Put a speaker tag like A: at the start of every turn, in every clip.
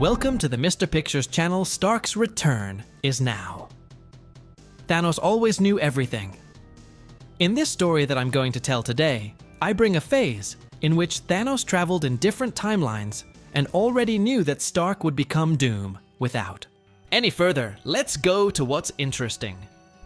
A: Welcome to the Mr. Pictures channel. Stark's return is now. Thanos always knew everything. In this story that I'm going to tell today, I bring a phase in which Thanos traveled in different timelines and already knew that Stark would become Doom without. Any further, let's go to what's interesting.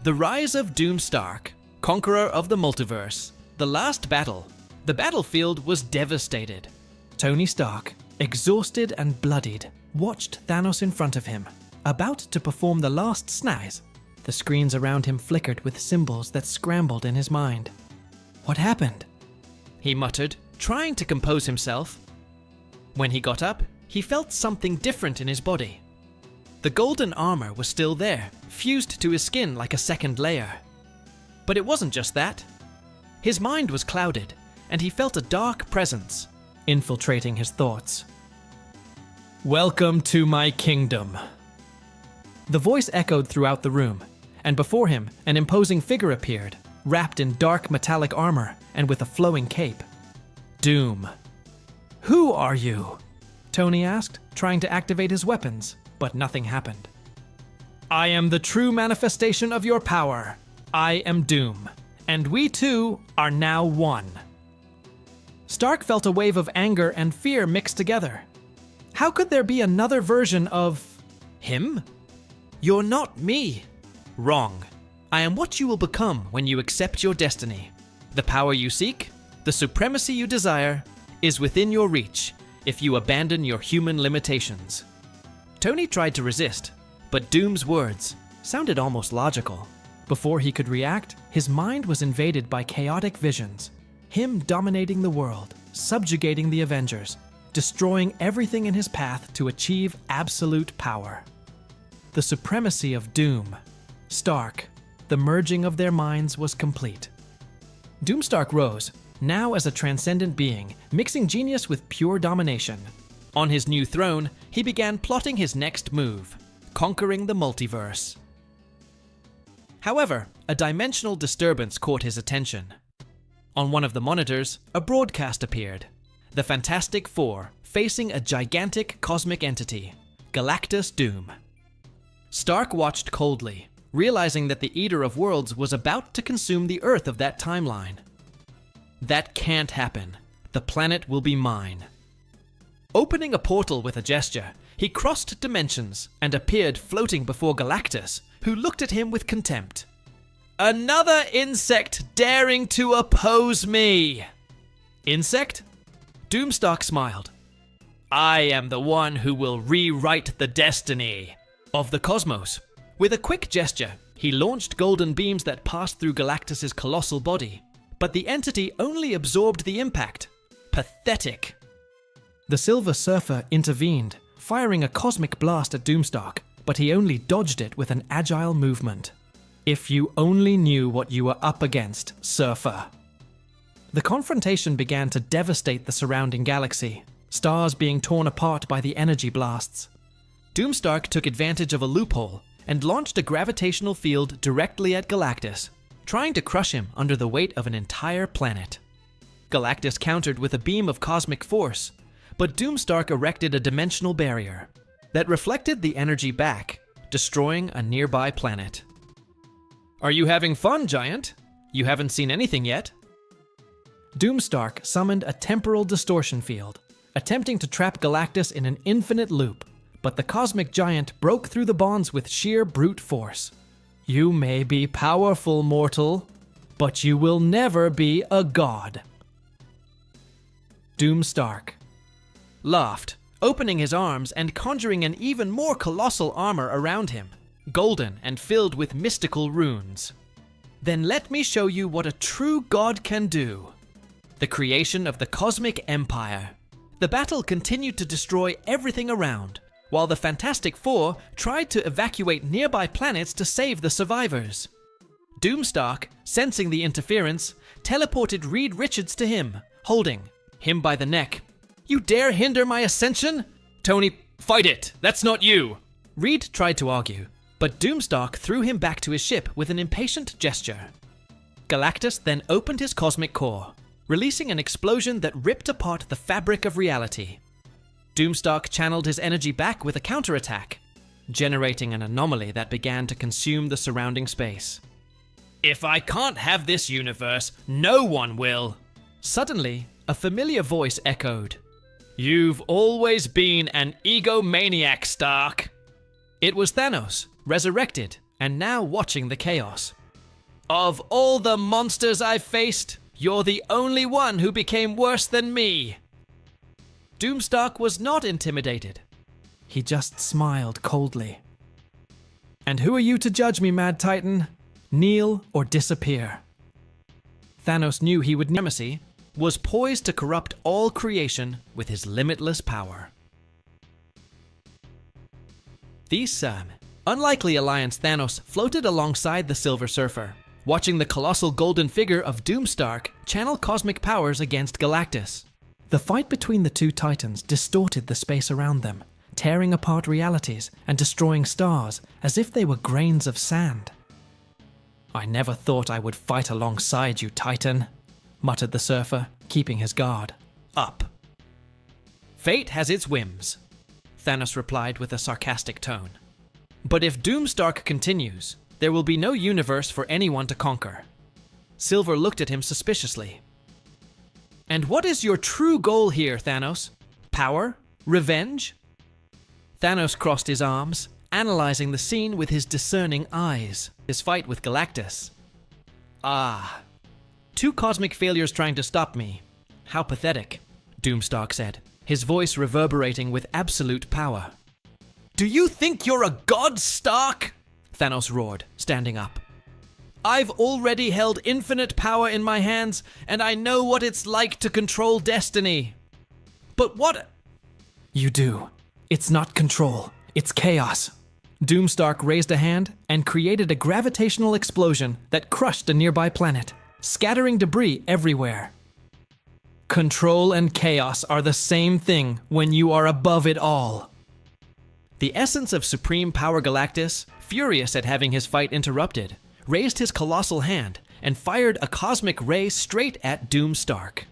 A: The rise of Doomstark, conqueror of the multiverse. The last battle. The battlefield was devastated. Tony Stark, exhausted and bloodied, watched Thanos in front of him, about to perform the last snize. The screens around him flickered with symbols that scrambled in his mind. What happened? He muttered, trying to compose himself. When he got up, he felt something different in his body. The golden armor was still there, fused to his skin like a second layer. But it wasn't just that. His mind was clouded, and he felt a dark presence infiltrating his thoughts. "Welcome to my kingdom." The voice echoed throughout the room, and before him, an imposing figure appeared, wrapped in dark metallic armor and with a flowing cape. Doom. "Who are you?" Tony asked, trying to activate his weapons, but nothing happened. "I am the true manifestation of your power. I am Doom, and we two are now one." Stark felt a wave of anger and fear mixed together. How could there be another version of him? "You're not me." Wrong. I am what you will become when you accept your destiny. The power you seek, the supremacy you desire, is within your reach if you abandon your human limitations. Tony tried to resist, but Doom's words sounded almost logical. Before he could react, his mind was invaded by chaotic visions. Him dominating the world, subjugating the Avengers, destroying everything in his path to achieve absolute power. The supremacy of Doom. Stark. The merging of their minds was complete. Doomstark rose, now as a transcendent being, mixing genius with pure domination. On his new throne, he began plotting his next move, conquering the multiverse. However, a dimensional disturbance caught his attention. On one of the monitors, a broadcast appeared. The Fantastic Four, facing a gigantic cosmic entity, Galactus Doom. Stark watched coldly, realizing that the Eater of Worlds was about to consume the Earth of that timeline. "That can't happen. The planet will be mine." Opening a portal with a gesture, he crossed dimensions and appeared floating before Galactus, who looked at him with contempt. "Another insect daring to oppose me!" "Insect?" Doomstark smiled. "I am the one who will rewrite the destiny of the cosmos." With a quick gesture, he launched golden beams that passed through Galactus's colossal body, but the entity only absorbed the impact. Pathetic. The Silver Surfer intervened, firing a cosmic blast at Doomstark, but he only dodged it with an agile movement. If you only knew what you were up against, Surfer. The confrontation began to devastate the surrounding galaxy, stars being torn apart by the energy blasts. Doomstark took advantage of a loophole and launched a gravitational field directly at Galactus, trying to crush him under the weight of an entire planet. Galactus countered with a beam of cosmic force, but Doomstark erected a dimensional barrier that reflected the energy back, destroying a nearby planet. "Are you having fun, Giant? You haven't seen anything yet." Doomstark summoned a temporal distortion field, attempting to trap Galactus in an infinite loop, but the cosmic giant broke through the bonds with sheer brute force. "You may be powerful, mortal, but you will never be a god." Doomstark laughed, opening his arms and conjuring an even more colossal armor around him, golden and filled with mystical runes. "Then let me show you what a true god can do." The creation of the Cosmic Empire. The battle continued to destroy everything around, while the Fantastic Four tried to evacuate nearby planets to save the survivors. Doomstark, sensing the interference, teleported Reed Richards to him, holding him by the neck. "You dare hinder my ascension?" "Tony, fight it! That's not you!" Reed tried to argue, but Doomstark threw him back to his ship with an impatient gesture. Galactus then opened his cosmic core, releasing an explosion that ripped apart the fabric of reality. Doomstark channeled his energy back with a counterattack, generating an anomaly that began to consume the surrounding space. If I can't have this universe, no one will. Suddenly, a familiar voice echoed. You've always been an egomaniac, Stark. It was Thanos, resurrected, and now watching the chaos. Of all the monsters I've faced, you're the only one who became worse than me. Doomstark was not intimidated. He just smiled coldly. And who are you to judge me, Mad Titan? Kneel or disappear. Thanos knew he would nemesis, was poised to corrupt all creation with his limitless power. This unlikely alliance Thanos floated alongside the Silver Surfer, watching the colossal golden figure of Doomstark channel cosmic powers against Galactus. The fight between the two titans distorted the space around them, tearing apart realities and destroying stars as if they were grains of sand. I never thought I would fight alongside you, Titan, muttered the Surfer, keeping his guard up. Fate has its whims, Thanos replied with a sarcastic tone. But if Doomstark continues, there will be no universe for anyone to conquer. Silver looked at him suspiciously. And what is your true goal here, Thanos? Power? Revenge? Thanos crossed his arms, analyzing the scene with his discerning eyes. His fight with Galactus. Ah. Two cosmic failures trying to stop me. How pathetic, Doomstark said, his voice reverberating with absolute power. Do you think you're a god, Stark? Thanos roared, standing up. I've already held infinite power in my hands, and I know what it's like to control destiny. But what? You do. It's not control, it's chaos. Doomstark raised a hand and created a gravitational explosion that crushed a nearby planet, scattering debris everywhere. Control and chaos are the same thing when you are above it all. The essence of Supreme Power Galactus, furious at having his fight interrupted, raised his colossal hand and fired a cosmic ray straight at Doomstark.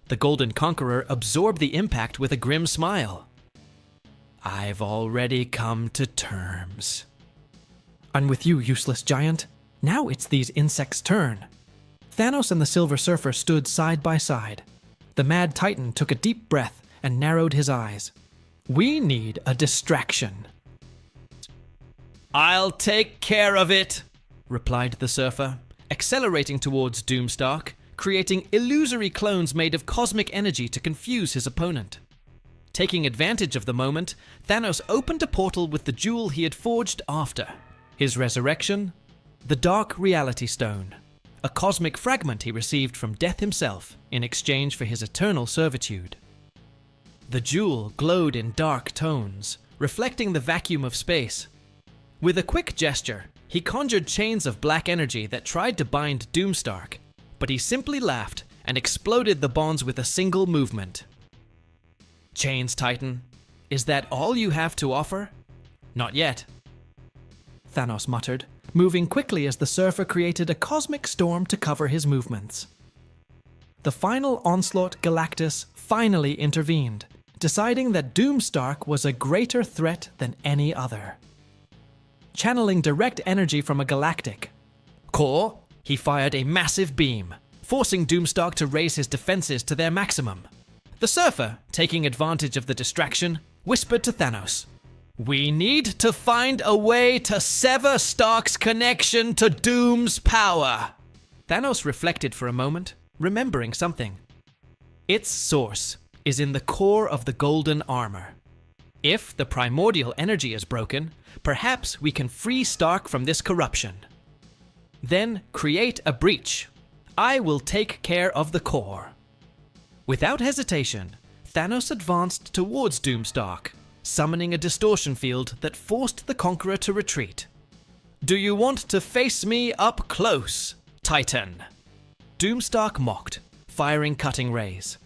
A: The Golden Conqueror absorbed the impact with a grim smile. I've already come to terms. I'm with you, useless giant. Now it's these insects' turn. Thanos and the Silver Surfer stood side by side. The Mad Titan took a deep breath and narrowed his eyes. We need a distraction. I'll take care of it, replied the Surfer, accelerating towards Doomstark, creating illusory clones made of cosmic energy to confuse his opponent. Taking advantage of the moment, Thanos opened a portal with the jewel he had forged after. His resurrection? The Dark Reality Stone, a cosmic fragment he received from Death himself in exchange for his eternal servitude. The jewel glowed in dark tones, reflecting the vacuum of space. With a quick gesture, he conjured chains of black energy that tried to bind Doomstark, but he simply laughed and exploded the bonds with a single movement. Chains, Titan. Is that all you have to offer? Not yet, Thanos muttered, moving quickly as the Surfer created a cosmic storm to cover his movements. The final onslaught Galactus finally intervened, deciding that Doomstark was a greater threat than any other. Channeling direct energy from a galactic core, he fired a massive beam, forcing Doomstark to raise his defenses to their maximum. The Surfer, taking advantage of the distraction, whispered to Thanos, "We need to find a way to sever Stark's connection to Doom's power." Thanos reflected for a moment, remembering something. Its source is in the core of the golden armor. If the primordial energy is broken, perhaps we can free Stark from this corruption. Then create a breach. I will take care of the core. Without hesitation, Thanos advanced towards Doomstark, summoning a distortion field that forced the Conqueror to retreat. Do you want to face me up close, Titan? Doomstark mocked, firing cutting rays.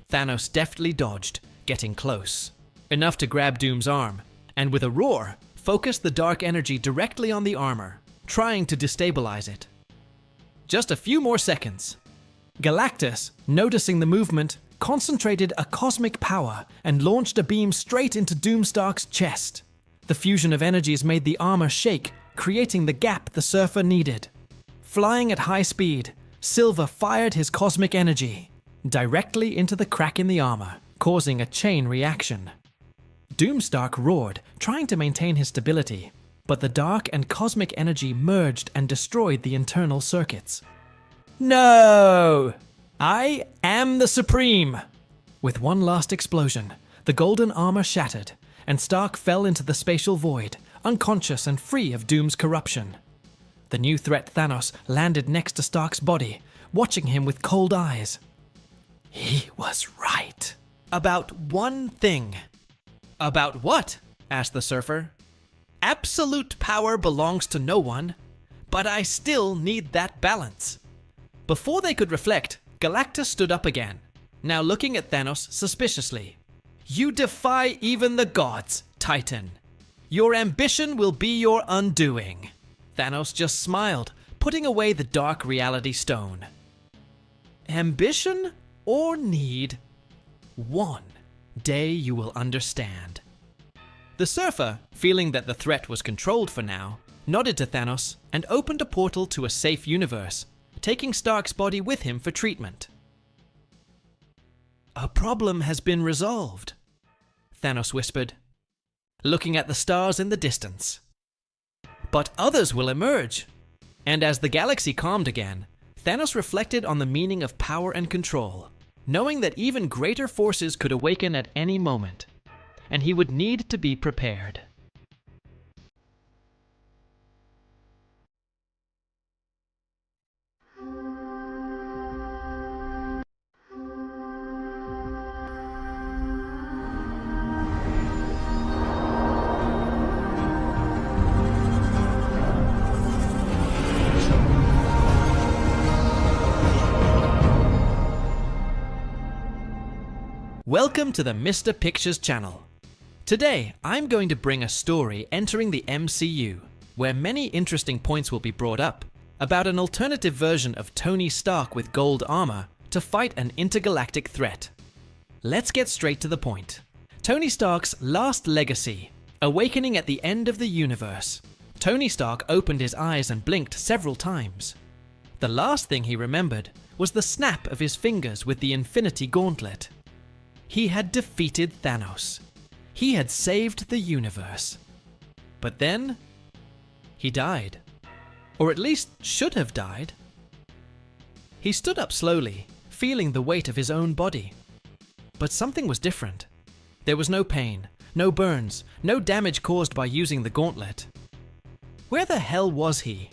A: Thanos deftly dodged, getting close, enough to grab Doom's arm, and with a roar, focused the dark energy directly on the armor, trying to destabilize it. Just a few more seconds. Galactus, noticing the movement, concentrated a cosmic power and launched a beam straight into Doomstark's chest. The fusion of energies made the armor shake, creating the gap the surfer needed. Flying at high speed, Silver fired his cosmic energy directly into the crack in the armor, causing a chain reaction. Doomstark roared, trying to maintain his stability, but the dark and cosmic energy merged and destroyed the internal circuits. No! I am the Supreme! With one last explosion, the golden armor shattered, and Stark fell into the spatial void, unconscious and free of Doom's corruption. The new threat, Thanos, landed next to Stark's body, watching him with cold eyes. He was right. About one thing. About what? Asked the surfer. Absolute power belongs to no one, but I still need that balance. Before they could reflect, Galactus stood up again, now looking at Thanos suspiciously. You defy even the gods, Titan. Your ambition will be your undoing. Thanos just smiled, putting away the dark reality stone. Ambition or need? One day you will understand. The surfer, feeling that the threat was controlled for now, nodded to Thanos and opened a portal to a safe universe, taking Stark's body with him for treatment. A problem has been resolved, Thanos whispered, looking at the stars in the distance. But others will emerge. And as the galaxy calmed again, Thanos reflected on the meaning of power and control, knowing that even greater forces could awaken at any moment, and he would need to be prepared. Welcome to the Mr. Pictures channel. Today, I'm going to bring a story entering the MCU, where many interesting points will be brought up, about an alternative version of Tony Stark with gold armor to fight an intergalactic threat. Let's get straight to the point. Tony Stark's last legacy, awakening at the end of the universe. Tony Stark opened his eyes and blinked several times. The last thing he remembered was the snap of his fingers with the Infinity Gauntlet. He had defeated Thanos. He had saved the universe. But then, he died. Or at least should have died. He stood up slowly, feeling the weight of his own body. But something was different. There was no pain, no burns, no damage caused by using the gauntlet. Where the hell was he?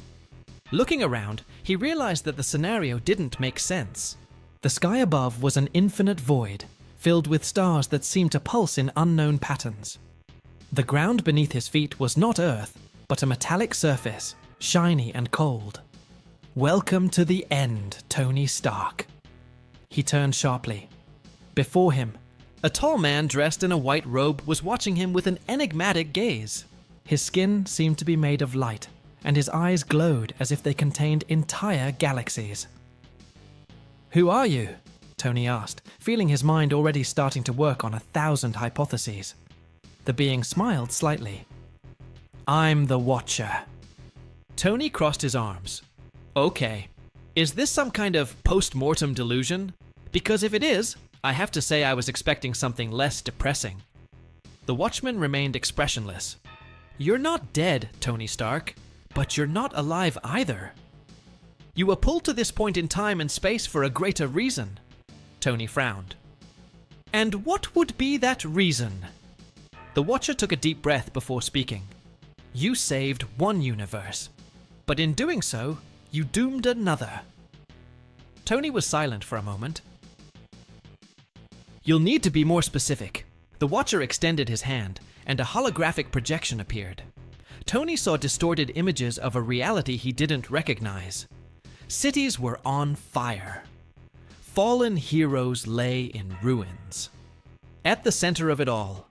A: Looking around, he realized that the scenario didn't make sense. The sky above was an infinite void, filled with stars that seemed to pulse in unknown patterns. The ground beneath his feet was not Earth, but a metallic surface, shiny and cold. Welcome to the end, Tony Stark. He turned sharply. Before him, a tall man dressed in a white robe was watching him with an enigmatic gaze. His skin seemed to be made of light, and his eyes glowed as if they contained entire galaxies. Who are you? Tony asked, feeling his mind already starting to work on 1,000 hypotheses. The being smiled slightly. I'm the Watcher. Tony crossed his arms. Okay, is this some kind of post-mortem delusion? Because if it is, I have to say I was expecting something less depressing. The Watchman remained expressionless. You're not dead, Tony Stark, but you're not alive either. You were pulled to this point in time and space for a greater reason. Tony frowned. And what would be that reason? The Watcher took a deep breath before speaking. You saved one universe, but in doing so, you doomed another. Tony was silent for a moment. You'll need to be more specific. The Watcher extended his hand, and a holographic projection appeared. Tony saw distorted images of a reality he didn't recognize. Cities were on fire. Fallen heroes lay in ruins. At the center of it all,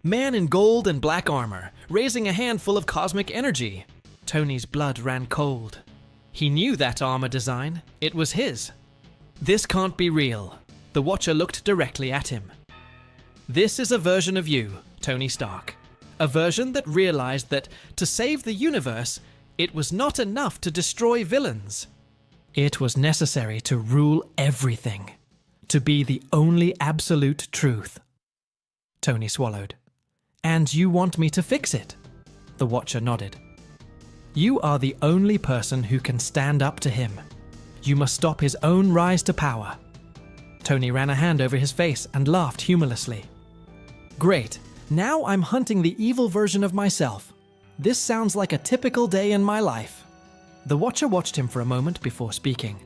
A: man in gold and black armor, raising a handful of cosmic energy. Tony's blood ran cold. He knew that armor design. It was his. This can't be real. The The Watcher looked directly at him. "This is a version of you, Tony Stark. A version that realized that to save the universe, it was not enough to destroy villains. It was necessary to rule everything, to be the only absolute truth." Tony swallowed. "And you want me to fix it?" The Watcher nodded. "You are the only person who can stand up to him. You must stop his own rise to power." Tony ran a hand over his face and laughed humorlessly. "Great, now I'm hunting the evil version of myself. This sounds like a typical day in my life." The Watcher watched him for a moment before speaking.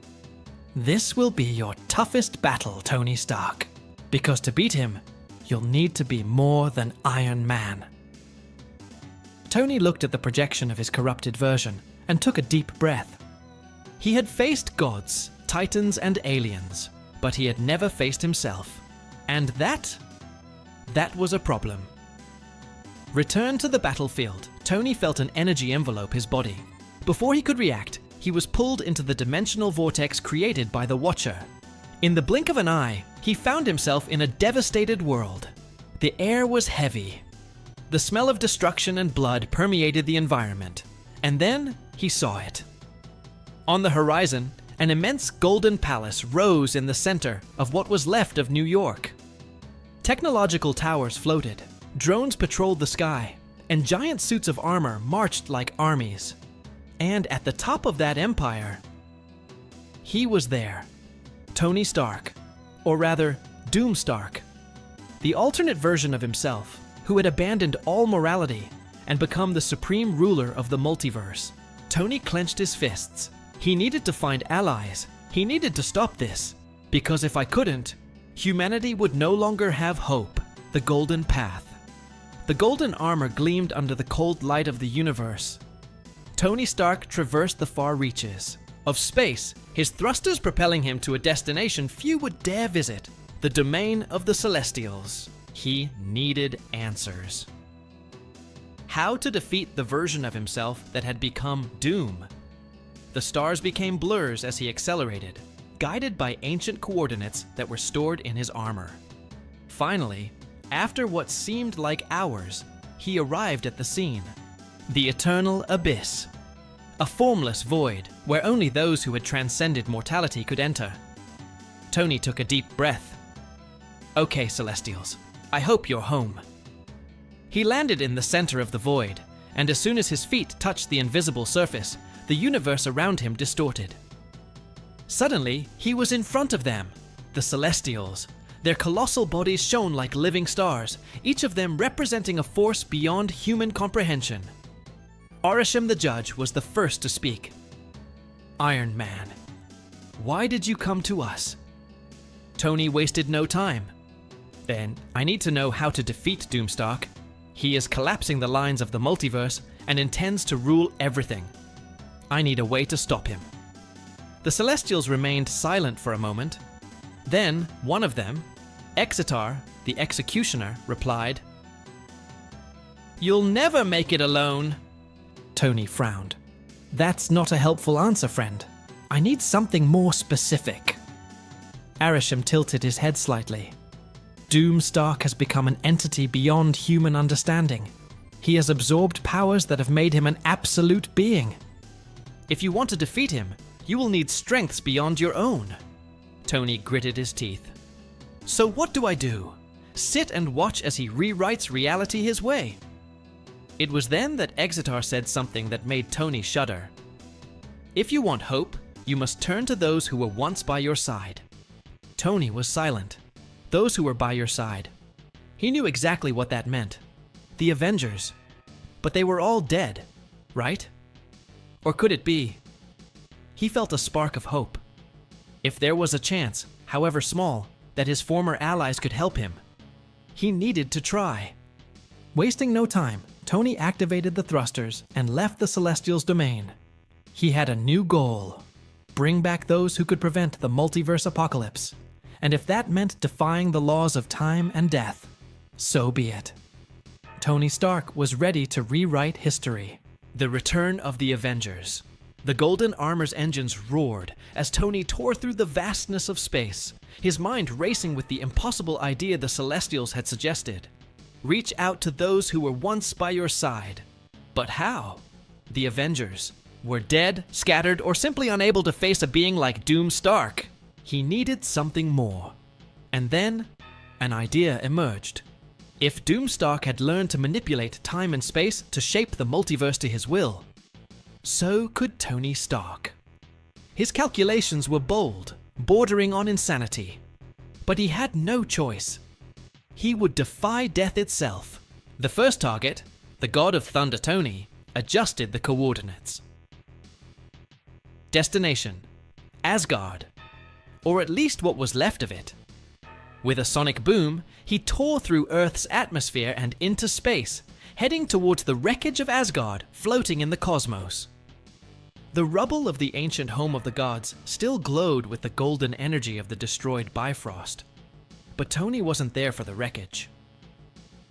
A: "This will be your toughest battle, Tony Stark, because to beat him, you'll need to be more than Iron Man." Tony looked at the projection of his corrupted version and took a deep breath. He had faced gods, titans, and aliens, but he had never faced himself. And that was a problem. Returned to the battlefield, Tony felt an energy envelope his body. Before he could react, he was pulled into the dimensional vortex created by the Watcher. In the blink of an eye, he found himself in a devastated world. The air was heavy. The smell of destruction and blood permeated the environment. And then he saw it. On the horizon, an immense golden palace rose in the center of what was left of New York. Technological towers floated, drones patrolled the sky, and giant suits of armor marched like armies. And at the top of that empire, he was there. Tony Stark, or rather, Doomstark. The alternate version of himself, who had abandoned all morality and become the supreme ruler of the multiverse. Tony clenched his fists. He needed to find allies. He needed to stop this. Because if I couldn't, humanity would no longer have hope, the golden path. The golden armor gleamed under the cold light of the universe. Tony Stark traversed the far reaches of space, his thrusters propelling him to a destination few would dare visit, the domain of the Celestials. He needed answers. How to defeat the version of himself that had become Doom? The stars became blurs as he accelerated, guided by ancient coordinates that were stored in his armor. Finally, after what seemed like hours, he arrived at the scene. The eternal abyss. A formless void where only those who had transcended mortality could enter. Tony took a deep breath. "Okay, Celestials, I hope you're home." He landed in the center of the void, and as soon as his feet touched the invisible surface, the universe around him distorted. Suddenly, he was in front of them, the Celestials. Their colossal bodies shone like living stars, each of them representing a force beyond human comprehension. Arishem the Judge was the first to speak. "Iron Man, why did you come to us?" Tony wasted no time. "Then, I need to know how to defeat Doomstark. He is collapsing the lines of the multiverse and intends to rule everything. I need a way to stop him." The Celestials remained silent for a moment. Then, one of them, Exitar, the Executioner, replied, "You'll never make it alone." Tony frowned. "That's not a helpful answer, friend. I need something more specific." Arishem tilted his head slightly. "Doomstark has become an entity beyond human understanding. He has absorbed powers that have made him an absolute being. If you want to defeat him, you will need strengths beyond your own." Tony gritted his teeth. "So what do I do? Sit and watch as he rewrites reality his way?" It was then that Exitar said something that made Tony shudder. "If you want hope, you must turn to those who were once by your side." Tony was silent. Those who were by your side. He knew exactly what that meant. The Avengers. But they were all dead, right? Or could it be? He felt a spark of hope. If there was a chance, however small, that his former allies could help him, he needed to try. Wasting no time, Tony activated the thrusters and left the Celestials' domain. He had a new goal: bring back those who could prevent the multiverse apocalypse. And if that meant defying the laws of time and death, so be it. Tony Stark was ready to rewrite history. The return of the Avengers. The golden armor's engines roared as Tony tore through the vastness of space, his mind racing with the impossible idea the Celestials had suggested. Reach out to those who were once by your side. But how? The Avengers were dead, scattered, or simply unable to face a being like Doomstark. He needed something more. And then, an idea emerged. If Doomstark had learned to manipulate time and space to shape the multiverse to his will, so could Tony Stark. His calculations were bold, bordering on insanity. But he had no choice. He would defy death itself. The first target, the god of thunder Tony, adjusted the coordinates. Destination: Asgard, or at least what was left of it. With a sonic boom, he tore through Earth's atmosphere and into space, heading towards the wreckage of Asgard floating in the cosmos. The rubble of the ancient home of the gods still glowed with the golden energy of the destroyed Bifrost. But Tony wasn't there for the wreckage.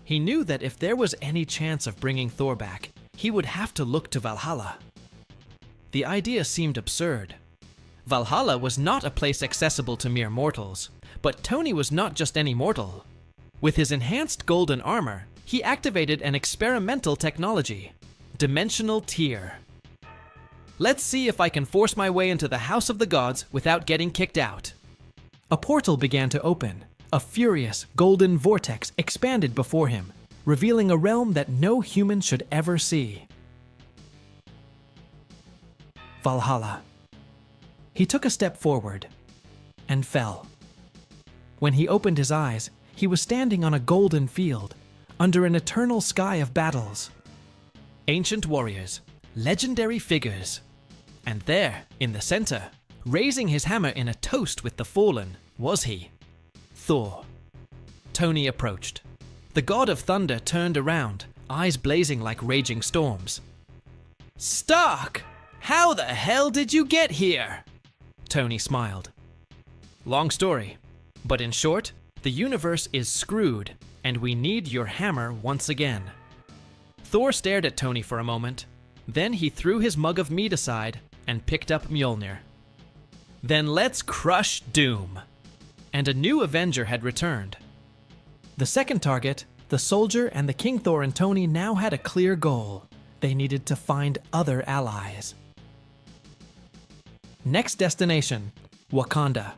A: He knew that if there was any chance of bringing Thor back, he would have to look to Valhalla. The idea seemed absurd. Valhalla was not a place accessible to mere mortals, but Tony was not just any mortal. With his enhanced golden armor, he activated an experimental technology, Dimensional Tier. Let's see if I can force my way into the House of the Gods without getting kicked out. A portal began to open. A furious, golden vortex expanded before him, revealing a realm that no human should ever see. Valhalla. He took a step forward and fell. When he opened his eyes, he was standing on a golden field, under an eternal sky of battles. Ancient warriors, legendary figures. And there, in the center, raising his hammer in a toast with the fallen, was he, Thor. Tony approached. The god of thunder turned around, eyes blazing like raging storms. "Stark! How the hell did you get here?" Tony smiled. Long story, but in short, the universe is screwed, and we need your hammer once again. Thor stared at Tony for a moment. Then he threw his mug of mead aside and picked up Mjolnir. Then let's crush Doom. And a new Avenger had returned. The second target, the soldier and the King Thor and Tony now had a clear goal. They needed to find other allies. Next destination, Wakanda.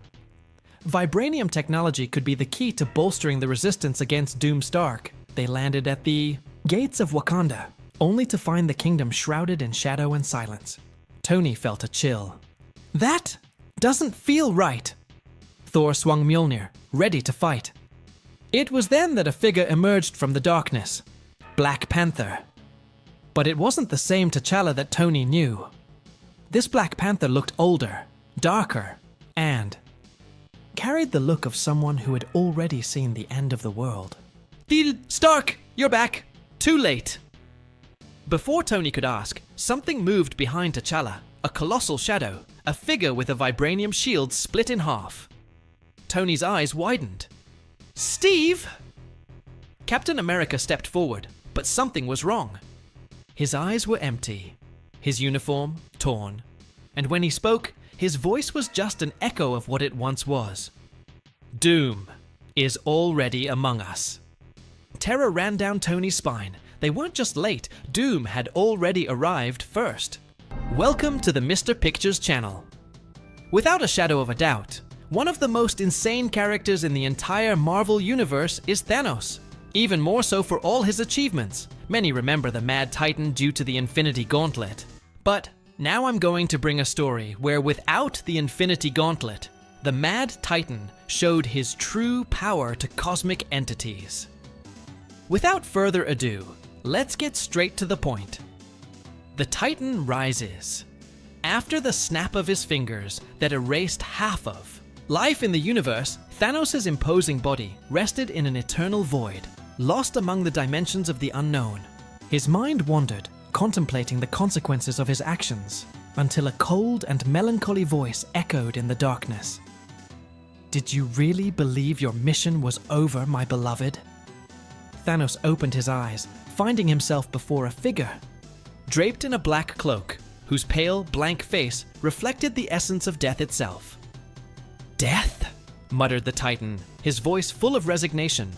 A: Vibranium technology could be the key to bolstering the resistance against Doomstark. They landed at the gates of Wakanda, only to find the kingdom shrouded in shadow and silence. Tony felt a chill. That doesn't feel right. Thor swung Mjolnir, ready to fight. It was then that a figure emerged from the darkness. Black Panther. But it wasn't the same T'Challa that Tony knew. This Black Panther looked older, darker, and carried the look of someone who had already seen the end of the world. "Stark, you're back! Too late!" Before Tony could ask, something moved behind T'Challa, a colossal shadow, a figure with a vibranium shield split in half. Tony's eyes widened. "Steve!" Captain America stepped forward, but something was wrong. His eyes were empty, his uniform torn, and when he spoke, his voice was just an echo of what it once was. "Doom is already among us." Terror ran down Tony's spine. They weren't just late, Doom had already arrived first. Welcome to the Mr. Pictures channel. Without a shadow of a doubt, one of the most insane characters in the entire Marvel universe is Thanos. Even more so for all his achievements. Many remember the Mad Titan due to the Infinity Gauntlet. But now I'm going to bring a story where without the Infinity Gauntlet, the Mad Titan showed his true power to cosmic entities. Without further ado, let's get straight to the point. The Titan rises. After the snap of his fingers that erased half of life in the universe, Thanos' imposing body rested in an eternal void, lost among the dimensions of the unknown. His mind wandered, contemplating the consequences of his actions, until a cold and melancholy voice echoed in the darkness. "Did you really believe your mission was over, my beloved?" Thanos opened his eyes, finding himself before a figure. Draped in a black cloak, whose pale, blank face reflected the essence of death itself. "Death?" muttered the Titan, his voice full of resignation.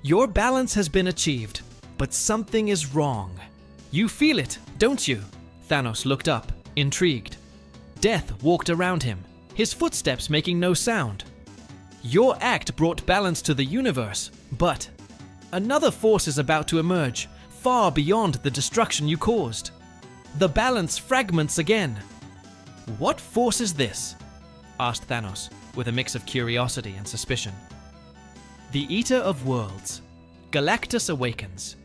A: "Your balance has been achieved, but something is wrong. You feel it, don't you?" Thanos looked up, intrigued. Death walked around him, his footsteps making no sound. "Your act brought balance to the universe, but another force is about to emerge, far beyond the destruction you caused. The balance fragments again." "What force is this?" asked Thanos, with a mix of curiosity and suspicion. "The Eater of Worlds. Galactus awakens,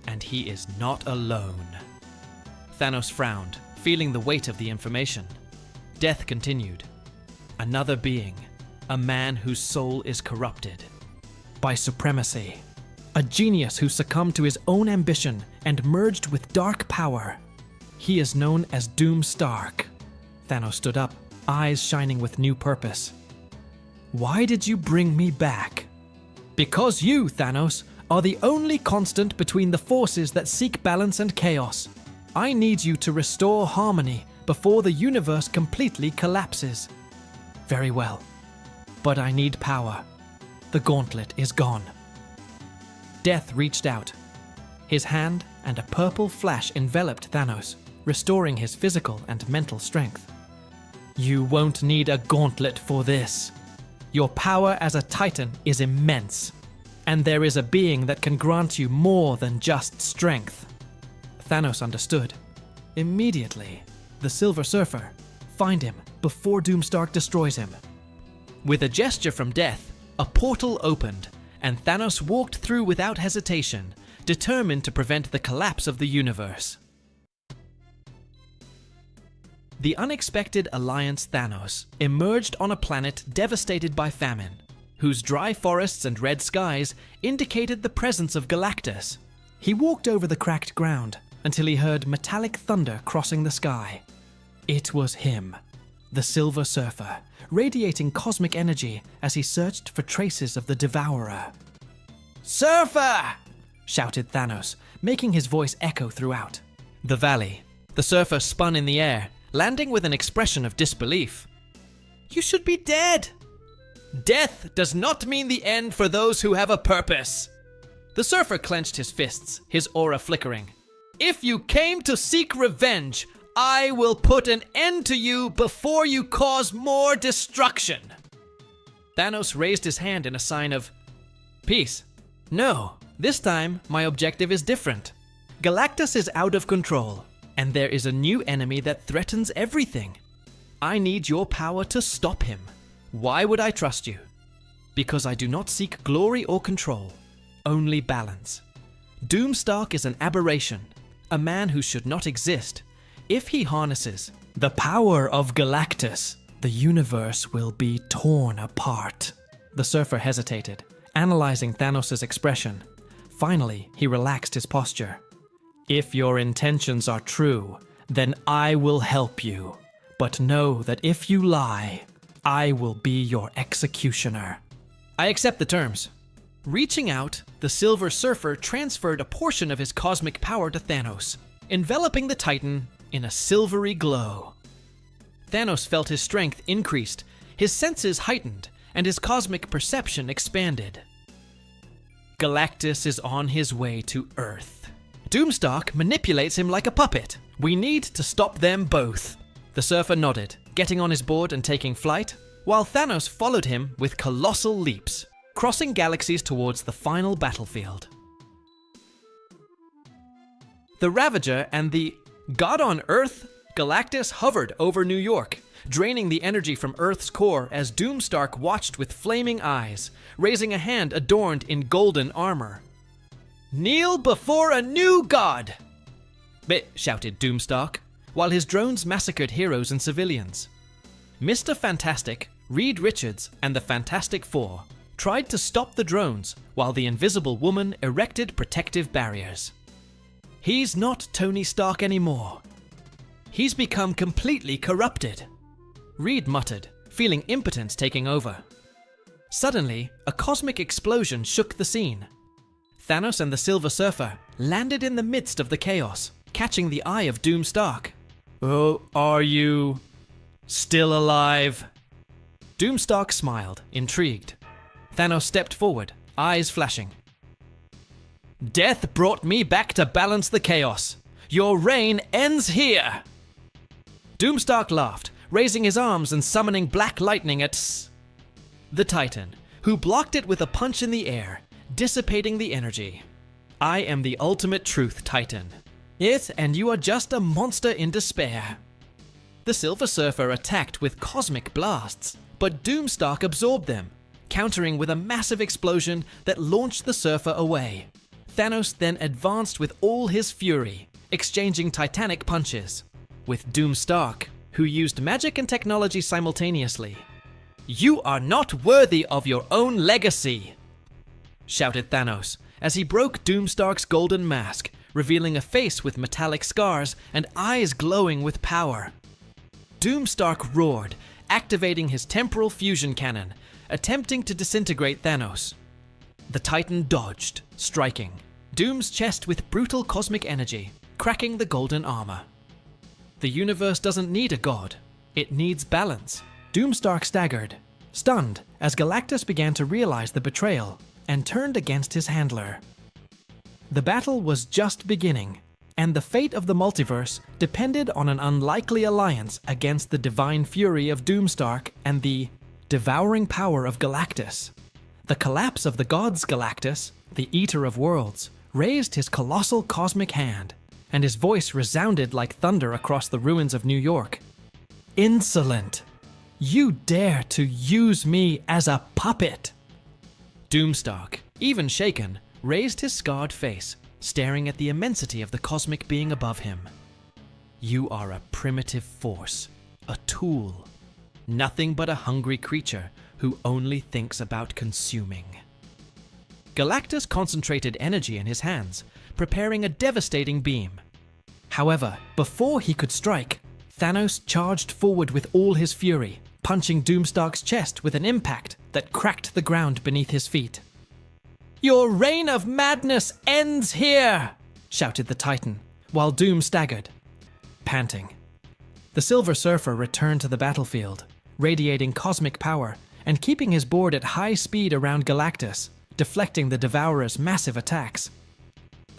A: and he is not alone." Thanos frowned, feeling the weight of the information. Death continued. "Another being, a man whose soul is corrupted by supremacy. A genius who succumbed to his own ambition and merged with dark power. He is known as Doomstark." Thanos stood up, eyes shining with new purpose. "Why did you bring me back?" "Because you, Thanos, are the only constant between the forces that seek balance and chaos. I need you to restore harmony before the universe completely collapses." "Very well, but I need power. The gauntlet is gone." Death reached out. His hand and a purple flash enveloped Thanos, restoring his physical and mental strength. "You won't need a gauntlet for this. Your power as a Titan is immense, and there is a being that can grant you more than just strength." Thanos understood. Immediately, the Silver Surfer. Find him before Doomstark destroys him. With a gesture from Death, a portal opened, and Thanos walked through without hesitation, determined to prevent the collapse of the universe. The unexpected Alliance Thanos emerged on a planet devastated by famine, whose dry forests and red skies indicated the presence of Galactus. He walked over the cracked ground until he heard metallic thunder crossing the sky. It was him, the Silver Surfer, radiating cosmic energy as he searched for traces of the Devourer. "Surfer!" shouted Thanos, making his voice echo throughout the valley. The Surfer spun in the air, landing with an expression of disbelief. "You should be dead!" "Death does not mean the end for those who have a purpose." The Surfer clenched his fists, his aura flickering. "If you came to seek revenge, I will put an end to you before you cause more destruction." Thanos raised his hand in a sign of peace. "No, this time my objective is different. Galactus is out of control, and there is a new enemy that threatens everything. I need your power to stop him. Why would I trust you? Because I do not seek glory or control, only balance. Doomstark is an aberration, a man who should not exist. If he harnesses the power of Galactus, the universe will be torn apart." The Surfer hesitated, analyzing Thanos' expression. Finally, he relaxed his posture. "If your intentions are true, then I will help you. But know that if you lie, I will be your executioner." "I accept the terms." Reaching out, the Silver Surfer transferred a portion of his cosmic power to Thanos, enveloping the Titan in a silvery glow. Thanos felt his strength increased, his senses heightened, and his cosmic perception expanded. Galactus is on his way to Earth. Doomstark manipulates him like a puppet. We need to stop them both. The Surfer nodded, getting on his board and taking flight, while Thanos followed him with colossal leaps, crossing galaxies towards the final battlefield. The Ravager and the God on Earth, Galactus hovered over New York, draining the energy from Earth's core as Doomstark watched with flaming eyes, raising a hand adorned in golden armor. "Kneel before a new god!" shouted Doomstark, while his drones massacred heroes and civilians. Mr. Fantastic, Reed Richards, and the Fantastic Four tried to stop the drones while the Invisible Woman erected protective barriers. "He's not Tony Stark anymore. He's become completely corrupted," Reed muttered, feeling impotence taking over. Suddenly, a cosmic explosion shook the scene. Thanos and the Silver Surfer landed in the midst of the chaos, catching the eye of Doomstark. Oh, are you still alive? Doomstark smiled, intrigued. Thanos stepped forward, eyes flashing. Death brought me back to balance the chaos. Your reign ends here. Doomstark laughed, raising his arms and summoning black lightning at the Titan, who blocked it with a punch in the air, dissipating the energy. I am the ultimate truth, Titan. It and you are just a monster in despair. The Silver Surfer attacked with cosmic blasts, but Doomstark absorbed them, countering with a massive explosion that launched the Surfer away. Thanos then advanced with all his fury, exchanging titanic punches, with Doomstark, who used magic and technology simultaneously. You are not worthy of your own legacy, shouted Thanos as he broke Doomstark's golden mask, revealing a face with metallic scars and eyes glowing with power. Doomstark roared, activating his temporal fusion cannon, attempting to disintegrate Thanos. The Titan dodged, striking Doom's chest with brutal cosmic energy, cracking the golden armor. The universe doesn't need a god, it needs balance. Doomstark staggered, stunned as Galactus began to realize the betrayal and turned against his handler. The battle was just beginning, and the fate of the multiverse depended on an unlikely alliance against the divine fury of Doomstark and the devouring power of Galactus. The collapse of the gods Galactus, the Eater of Worlds, raised his colossal cosmic hand, and his voice resounded like thunder across the ruins of New York. Insolent! You dare to use me as a puppet! Doomstark, even shaken, raised his scarred face, staring at the immensity of the cosmic being above him. You are a primitive force, a tool, nothing but a hungry creature who only thinks about consuming. Galactus concentrated energy in his hands, preparing a devastating beam. However, before he could strike, Thanos charged forward with all his fury, punching Doomstark's chest with an impact that cracked the ground beneath his feet. Your reign of madness ends here, shouted the Titan, while Doom staggered, panting. The Silver Surfer returned to the battlefield, radiating cosmic power and keeping his board at high speed around Galactus, deflecting the Devourer's massive attacks.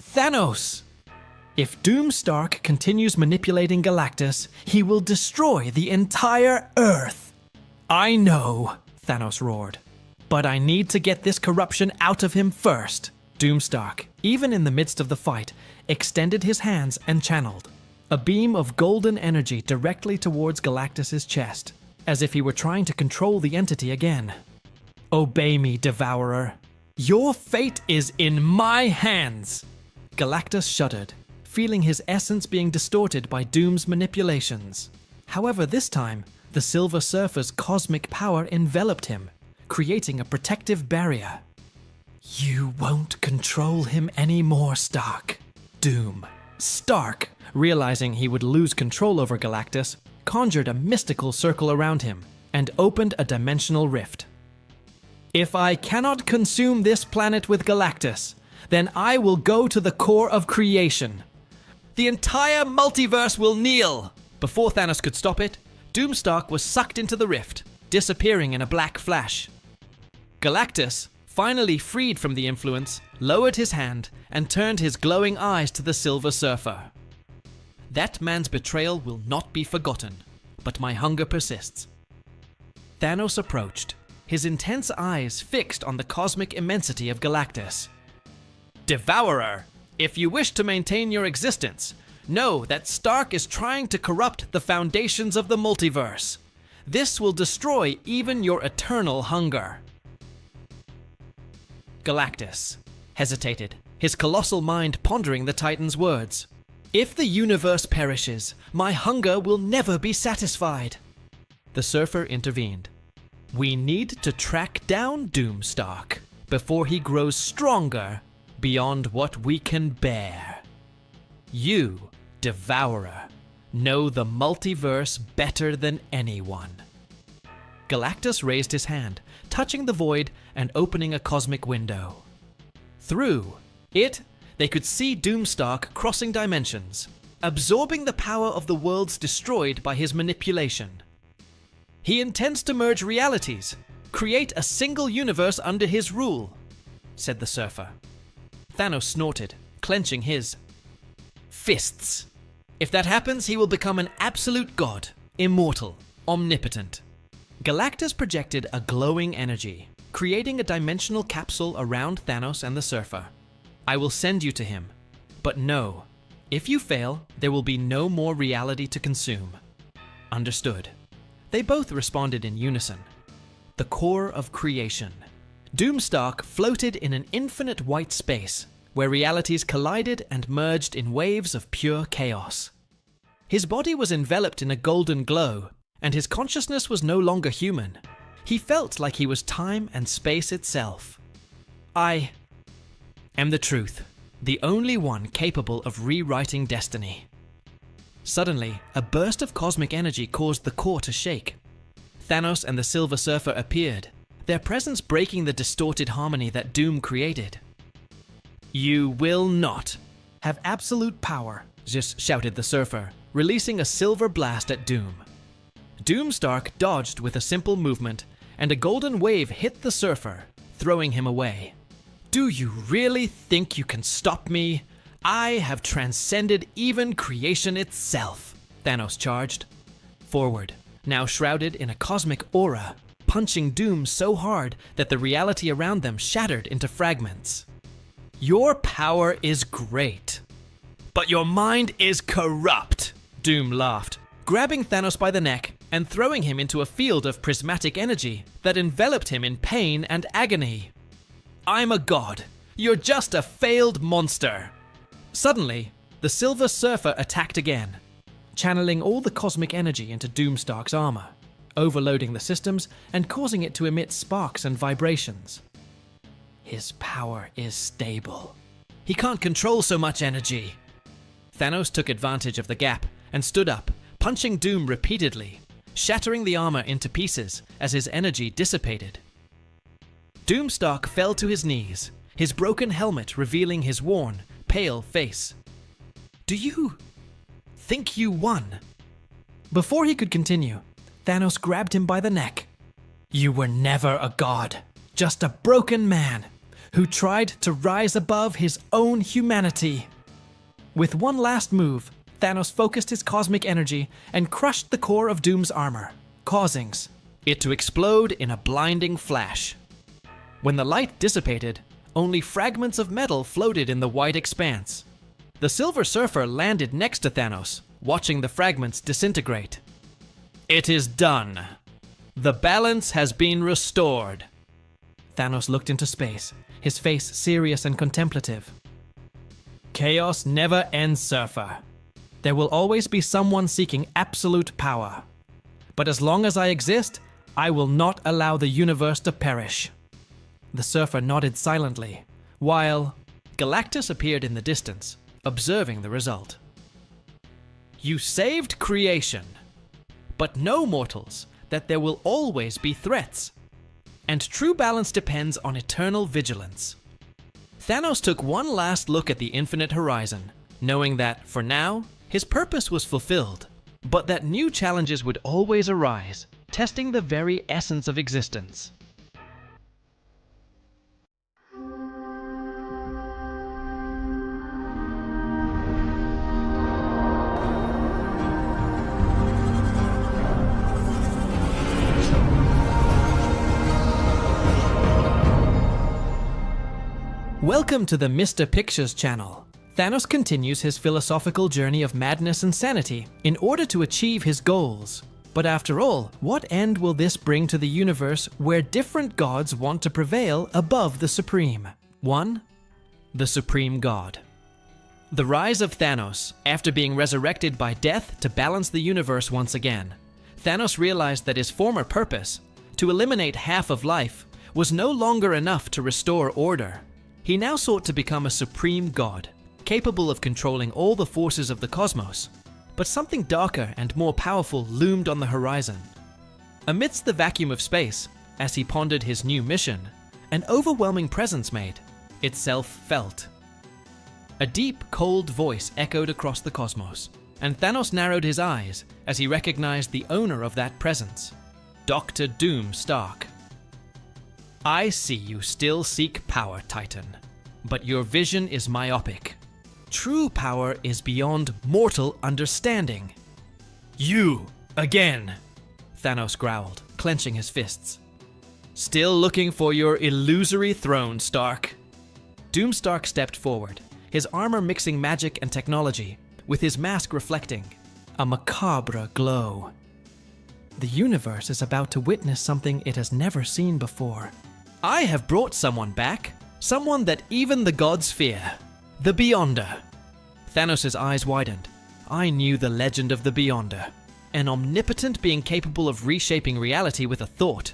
A: Thanos! If Doomstark continues manipulating Galactus, he will destroy the entire Earth. I know, Thanos roared. But I need to get this corruption out of him first. Doomstark, even in the midst of the fight, extended his hands and channeled a beam of golden energy directly towards Galactus's chest, as if he were trying to control the entity again. Obey me, Devourer. Your fate is in my hands. Galactus shuddered, feeling his essence being distorted by Doom's manipulations. However, this time, the Silver Surfer's cosmic power enveloped him, creating a protective barrier. You won't control him anymore, Stark. Doom. Stark, realizing he would lose control over Galactus, conjured a mystical circle around him and opened a dimensional rift. If I cannot consume this planet with Galactus, then I will go to the core of creation. The entire multiverse will kneel! Before Thanos could stop it, Doomstark was sucked into the rift, disappearing in a black flash. Galactus, finally freed from the influence, lowered his hand and turned his glowing eyes to the Silver Surfer. That man's betrayal will not be forgotten, but my hunger persists. Thanos approached, his intense eyes fixed on the cosmic immensity of Galactus. Devourer, if you wish to maintain your existence, know that Stark is trying to corrupt the foundations of the multiverse. This will destroy even your eternal hunger. Galactus hesitated, his colossal mind pondering the Titan's words. If the universe perishes, my hunger will never be satisfied. The Surfer intervened. We need to track down Doomstark before he grows stronger beyond what we can bear. You, Devourer, know the multiverse better than anyone. Galactus raised his hand, touching the void and opening a cosmic window. Through it, they could see Doomstark crossing dimensions, absorbing the power of the worlds destroyed by his manipulation. He intends to merge realities, create a single universe under his rule, said the surfer. Thanos snorted, clenching his fists. If that happens, he will become an absolute god, immortal, omnipotent. Galactus projected a glowing energy, creating a dimensional capsule around Thanos and the surfer. I will send you to him, but no, if you fail, there will be no more reality to consume. Understood. They both responded in unison. The core of creation. Doomstark floated in an infinite white space, where realities collided and merged in waves of pure chaos. His body was enveloped in a golden glow, and his consciousness was no longer human. He felt like he was time and space itself. I am the truth, the only one capable of rewriting destiny. Suddenly, a burst of cosmic energy caused the core to shake. Thanos and the Silver Surfer appeared, their presence breaking the distorted harmony that Doom created. You will not have absolute power, just shouted the surfer, releasing a silver blast at Doom. Doomstark dodged with a simple movement, and a golden wave hit the surfer, throwing him away. Do you really think you can stop me? I have transcended even creation itself, Thanos charged. Forward, now shrouded in a cosmic aura, punching Doom so hard that the reality around them shattered into fragments. Your power is great, but your mind is corrupt, Doom laughed, grabbing Thanos by the neck and throwing him into a field of prismatic energy that enveloped him in pain and agony. I'm a god. You're just a failed monster. Suddenly, the Silver Surfer attacked again, channeling all the cosmic energy into Doomstark's armor, overloading the systems and causing it to emit sparks and vibrations. His power is stable. He can't control so much energy. Thanos took advantage of the gap and stood up, punching Doom repeatedly, shattering the armor into pieces as his energy dissipated. Doomstark fell to his knees, his broken helmet revealing his worn, pale face. Do you think you won? Before he could continue, Thanos grabbed him by the neck. You were never a god, just a broken man who tried to rise above his own humanity. With one last move, Thanos focused his cosmic energy and crushed the core of Doom's armor, causing it to explode in a blinding flash. When the light dissipated, only fragments of metal floated in the white expanse. The Silver Surfer landed next to Thanos, watching the fragments disintegrate. It is done. The balance has been restored. Thanos looked into space, his face serious and contemplative. Chaos never ends, Surfer. There will always be someone seeking absolute power. But as long as I exist, I will not allow the universe to perish. The surfer nodded silently, while Galactus appeared in the distance, observing the result. You saved creation, but know, mortals, that there will always be threats, and true balance depends on eternal vigilance. Thanos took one last look at the infinite horizon, knowing that, for now, his purpose was fulfilled, but that new challenges would always arise, testing the very essence of existence. Welcome to the Mr. Pictures channel. Thanos continues his philosophical journey of madness and sanity in order to achieve his goals. But after all, what end will this bring to the universe where different gods want to prevail above the Supreme? 1. The Supreme God. The rise of Thanos, after being resurrected by death to balance the universe once again. Thanos realized that his former purpose, to eliminate half of life, was no longer enough to restore order. He now sought to become a supreme god, capable of controlling all the forces of the cosmos. But something darker and more powerful loomed on the horizon. Amidst the vacuum of space, as he pondered his new mission, an overwhelming presence made itself felt. A deep, cold voice echoed across the cosmos, and Thanos narrowed his eyes as he recognized the owner of that presence, Dr. Doomstark. I see you still seek power, Titan, but your vision is myopic. True power is beyond mortal understanding. You, again, Thanos growled, clenching his fists. Still looking for your illusory throne, Stark. Doomstark stepped forward, his armor mixing magic and technology, with his mask reflecting a macabre glow. The universe is about to witness something it has never seen before. I have brought someone back, someone that even the gods fear. The Beyonder. Thanos' eyes widened. I knew the legend of the Beyonder, an omnipotent being capable of reshaping reality with a thought.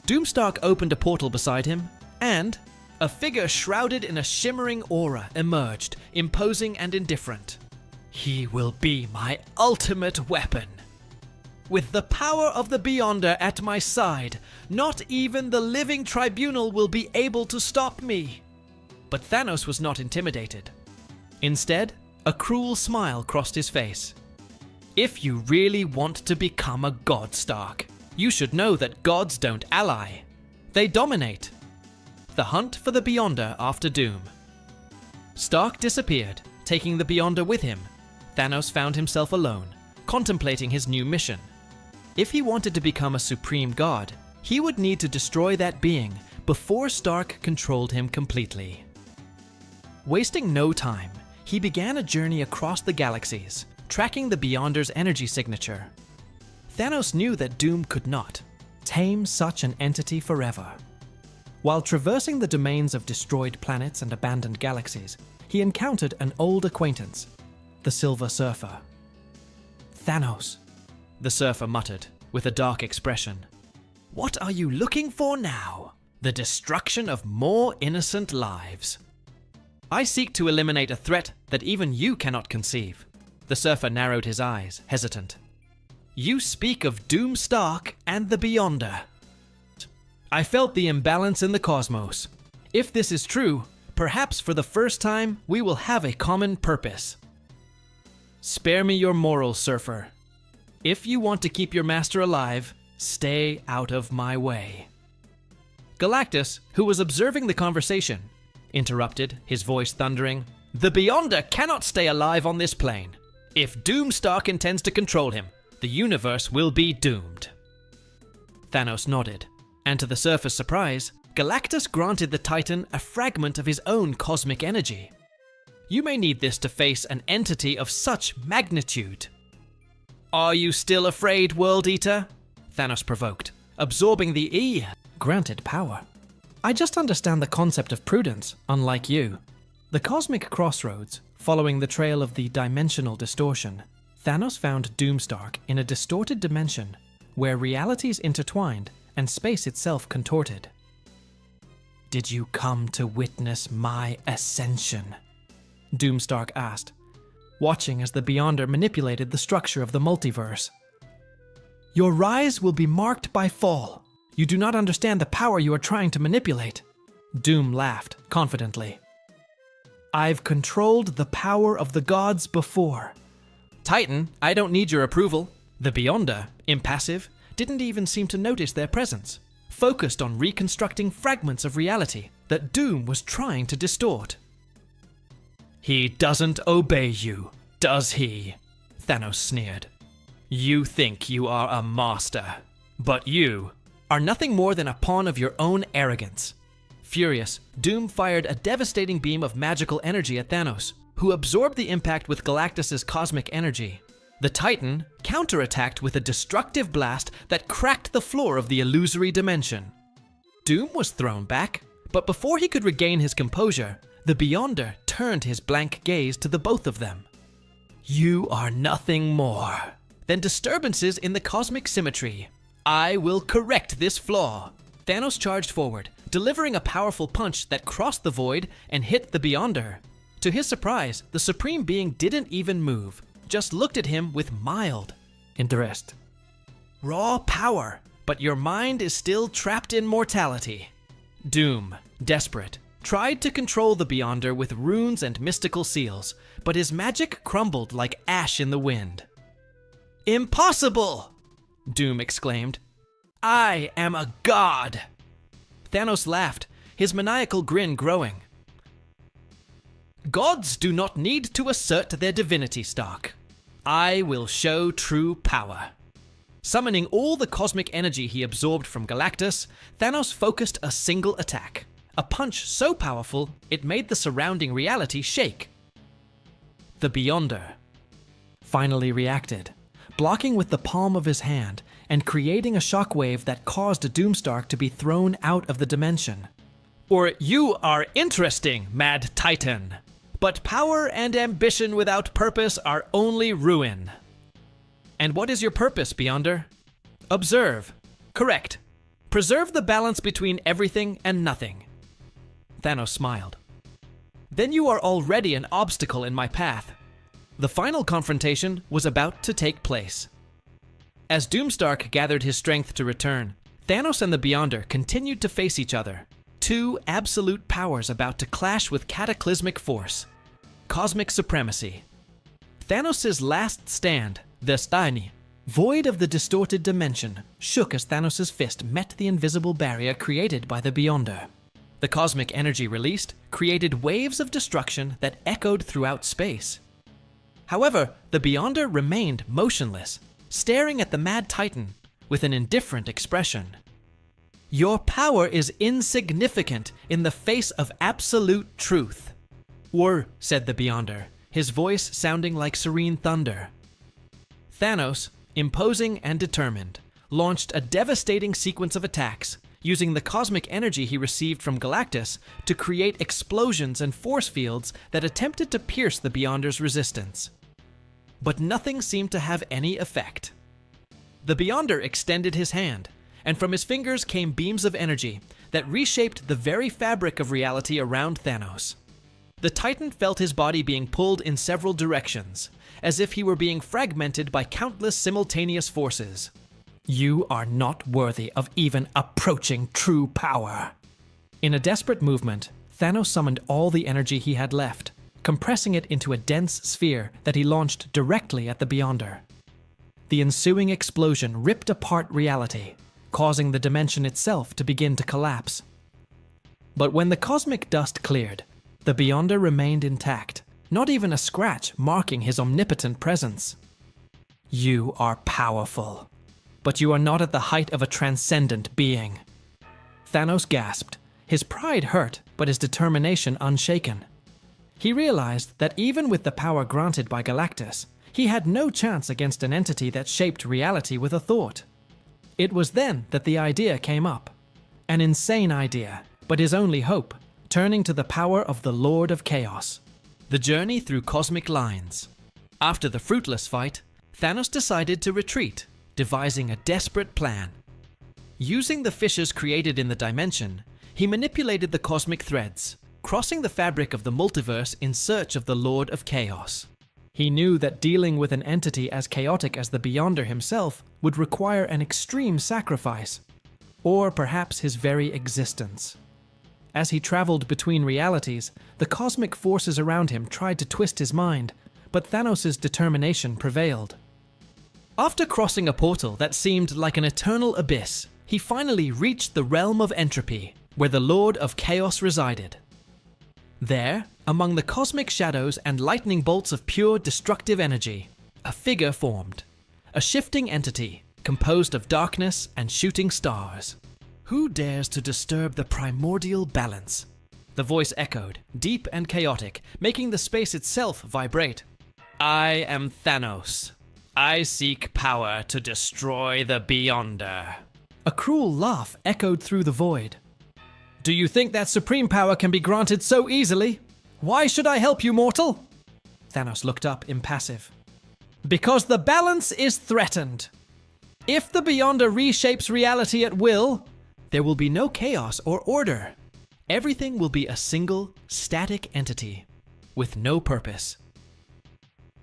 A: Doomstark opened a portal beside him, and a figure shrouded in a shimmering aura emerged, imposing and indifferent. He will be my ultimate weapon. With the power of the Beyonder at my side, not even the living tribunal will be able to stop me. But Thanos was not intimidated. Instead, a cruel smile crossed his face. If you really want to become a god, Stark, you should know that gods don't ally. They dominate. The hunt for the Beyonder after Doom. Stark disappeared, taking the Beyonder with him. Thanos found himself alone, contemplating his new mission. If he wanted to become a supreme god, he would need to destroy that being before Stark controlled him completely. Wasting no time, he began a journey across the galaxies, tracking the Beyonder's energy signature. Thanos knew that Doom could not tame such an entity forever. While traversing the domains of destroyed planets and abandoned galaxies, he encountered an old acquaintance, the Silver Surfer. Thanos, the Surfer muttered, with a dark expression. What are you looking for now? The destruction of more innocent lives. I seek to eliminate a threat that even you cannot conceive. The Surfer narrowed his eyes, hesitant. You speak of Doomstark and the Beyonder. I felt the imbalance in the cosmos. If this is true, perhaps for the first time we will have a common purpose. Spare me your morals, Surfer. If you want to keep your master alive, stay out of my way. Galactus, who was observing the conversation, interrupted, his voice thundering. The Beyonder cannot stay alive on this plane. If Doomstark intends to control him, the universe will be doomed. Thanos nodded, and to the Surfer's surprise, Galactus granted the Titan a fragment of his own cosmic energy. You may need this to face an entity of such magnitude. Are you still afraid, World Eater? Thanos provoked, absorbing the granted power. I just understand the concept of prudence, unlike you. The cosmic crossroads, following the trail of the dimensional distortion, Thanos found Doomstark in a distorted dimension where realities intertwined and space itself contorted. Did you come to witness my ascension? Doomstark asked, watching as the Beyonder manipulated the structure of the multiverse. Your rise will be marked by fall. You do not understand the power you are trying to manipulate. Doom laughed confidently. I've controlled the power of the gods before. Titan, I don't need your approval. The Beyonder, impassive, didn't even seem to notice their presence, focused on reconstructing fragments of reality that Doom was trying to distort. He doesn't obey you, does he? Thanos sneered. You think you are a master, but you are nothing more than a pawn of your own arrogance. Furious, Doom fired a devastating beam of magical energy at Thanos, who absorbed the impact with Galactus' cosmic energy. The Titan counterattacked with a destructive blast that cracked the floor of the illusory dimension. Doom was thrown back, but before he could regain his composure, the Beyonder turned his blank gaze to the both of them. You are nothing more than disturbances in the cosmic symmetry. I will correct this flaw. Thanos charged forward, delivering a powerful punch that crossed the void and hit the Beyonder. To his surprise, the Supreme Being didn't even move, just looked at him with mild interest. Raw power, but your mind is still trapped in mortality. Doom, desperate, tried to control the Beyonder with runes and mystical seals, but his magic crumbled like ash in the wind. "Impossible!" Doom exclaimed. "I am a god!" Thanos laughed, his maniacal grin growing. "Gods do not need to assert their divinity, Stark. I will show true power." Summoning all the cosmic energy he absorbed from Galactus, Thanos focused a single attack. A punch so powerful, it made the surrounding reality shake. The Beyonder finally reacted, blocking with the palm of his hand and creating a shockwave that caused Doomstark to be thrown out of the dimension. "Or you are interesting, Mad Titan. But power and ambition without purpose are only ruin." "And what is your purpose, Beyonder?" "Observe. Correct. Preserve the balance between everything and nothing." Thanos smiled. "Then you are already an obstacle in my path." The final confrontation was about to take place. As Doomstark gathered his strength to return, Thanos and the Beyonder continued to face each other. Two absolute powers about to clash with cataclysmic force. Cosmic supremacy. Thanos' last stand, the Steini, void of the distorted dimension, shook as Thanos' fist met the invisible barrier created by the Beyonder. The cosmic energy released created waves of destruction that echoed throughout space. However, the Beyonder remained motionless, staring at the Mad Titan with an indifferent expression. "Your power is insignificant in the face of absolute truth." "Were," said the Beyonder, his voice sounding like serene thunder. Thanos, imposing and determined, launched a devastating sequence of attacks, using the cosmic energy he received from Galactus to create explosions and force fields that attempted to pierce the Beyonder's resistance. But nothing seemed to have any effect. The Beyonder extended his hand, and from his fingers came beams of energy that reshaped the very fabric of reality around Thanos. The Titan felt his body being pulled in several directions, as if he were being fragmented by countless simultaneous forces. "You are not worthy of even approaching true power." In a desperate movement, Thanos summoned all the energy he had left, compressing it into a dense sphere that he launched directly at the Beyonder. The ensuing explosion ripped apart reality, causing the dimension itself to begin to collapse. But when the cosmic dust cleared, the Beyonder remained intact, not even a scratch marking his omnipotent presence. "You are powerful, but you are not at the height of a transcendent being." Thanos gasped, his pride hurt, but his determination unshaken. He realized that even with the power granted by Galactus, he had no chance against an entity that shaped reality with a thought. It was then that the idea came up. An insane idea, but his only hope, turning to the power of the Lord of Chaos. The journey through cosmic lines. After the fruitless fight, Thanos decided to retreat, devising a desperate plan. Using the fissures created in the dimension, he manipulated the cosmic threads, crossing the fabric of the multiverse in search of the Lord of Chaos. He knew that dealing with an entity as chaotic as the Beyonder himself would require an extreme sacrifice, or perhaps his very existence. As he traveled between realities, the cosmic forces around him tried to twist his mind, but Thanos' determination prevailed. After crossing a portal that seemed like an eternal abyss, he finally reached the realm of entropy, where the Lord of Chaos resided. There, among the cosmic shadows and lightning bolts of pure destructive energy, a figure formed. A shifting entity, composed of darkness and shooting stars. "Who dares to disturb the primordial balance?" The voice echoed, deep and chaotic, making the space itself vibrate. "I am Thanos. I seek power to destroy the Beyonder." A cruel laugh echoed through the void. "Do you think that supreme power can be granted so easily? Why should I help you, mortal?" Thanos looked up, impassive. "Because the balance is threatened. If the Beyonder reshapes reality at will, there will be no chaos or order. Everything will be a single, static entity, with no purpose."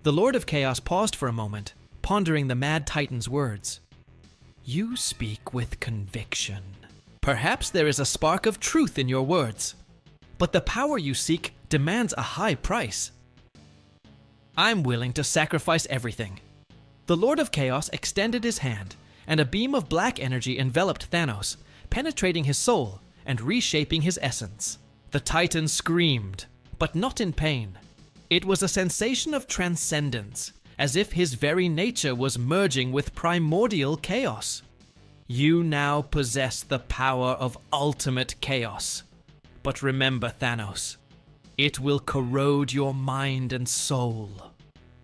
A: The Lord of Chaos paused for a moment, pondering the Mad Titan's words. "You speak with conviction. Perhaps there is a spark of truth in your words." but the power you seek demands a high price. I'm willing to sacrifice everything. The Lord of Chaos extended his hand, and a beam of black energy enveloped Thanos, penetrating his soul and reshaping his essence. The Titan screamed, but not in pain. It was a sensation of transcendence, as if his very nature was merging with primordial chaos. You now possess the power of ultimate chaos. But remember, Thanos, it will corrode your mind and soul.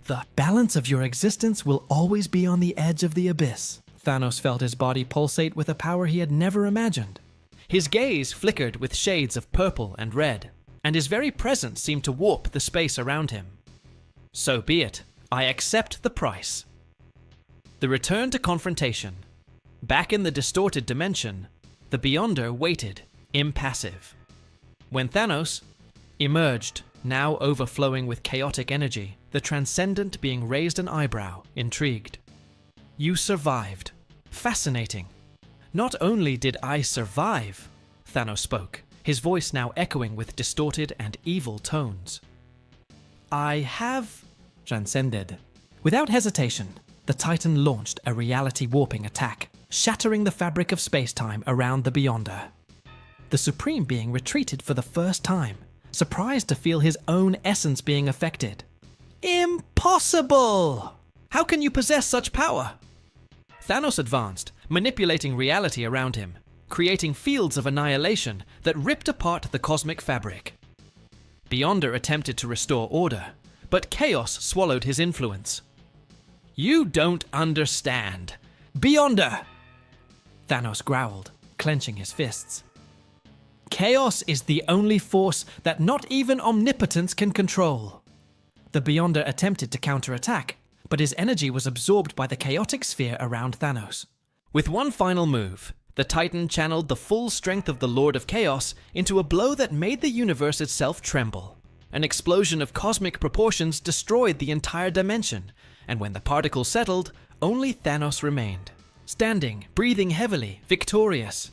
A: The balance of your existence will always be on the edge of the abyss. Thanos felt his body pulsate with a power he had never imagined. His gaze flickered with shades of purple and red, and his very presence seemed to warp the space around him. So be it. I accept the price. The return to confrontation. Back in the distorted dimension, the Beyonder waited, impassive. When Thanos emerged, now overflowing with chaotic energy, the Transcendent being raised an eyebrow, intrigued. You survived. Fascinating. Not only did I survive, Thanos spoke, his voice now echoing with distorted and evil tones. I have transcended. Without hesitation, the Titan launched a reality-warping attack, shattering the fabric of space-time around the Beyonder. The Supreme Being retreated for the first time, surprised to feel his own essence being affected. Impossible! How can you possess such power? Thanos advanced, manipulating reality around him, creating fields of annihilation that ripped apart the cosmic fabric. Beyonder attempted to restore order, but chaos swallowed his influence. You don't understand. Beyonder! Thanos growled, clenching his fists. Chaos is the only force that not even omnipotence can control. The Beyonder attempted to counterattack, but his energy was absorbed by the chaotic sphere around Thanos. With one final move, the Titan channeled the full strength of the Lord of Chaos into a blow that made the universe itself tremble. An explosion of cosmic proportions destroyed the entire dimension, and when the particles settled, only Thanos remained, standing, breathing heavily, victorious.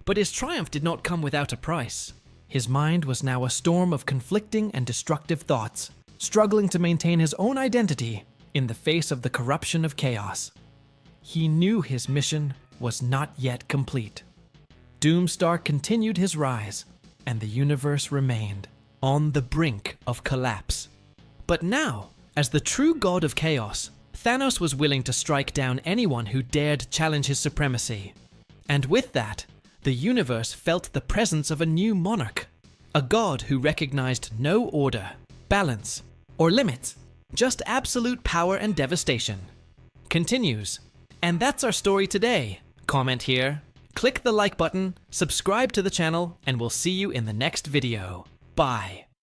A: But his triumph did not come without a price. His mind was now a storm of conflicting and destructive thoughts, struggling to maintain his own identity in the face of the corruption of chaos. He knew his mission was not yet complete. Doomstark continued his rise, and the universe remained on the brink of collapse. But now, as the true god of chaos, Thanos was willing to strike down anyone who dared challenge his supremacy. And with that, the universe felt the presence of a new monarch, a god who recognized no order, balance, or limits, just absolute power and devastation. Continues. And that's our story today. Comment here, click the like button, subscribe to the channel, and we'll see you in the next video. Bye.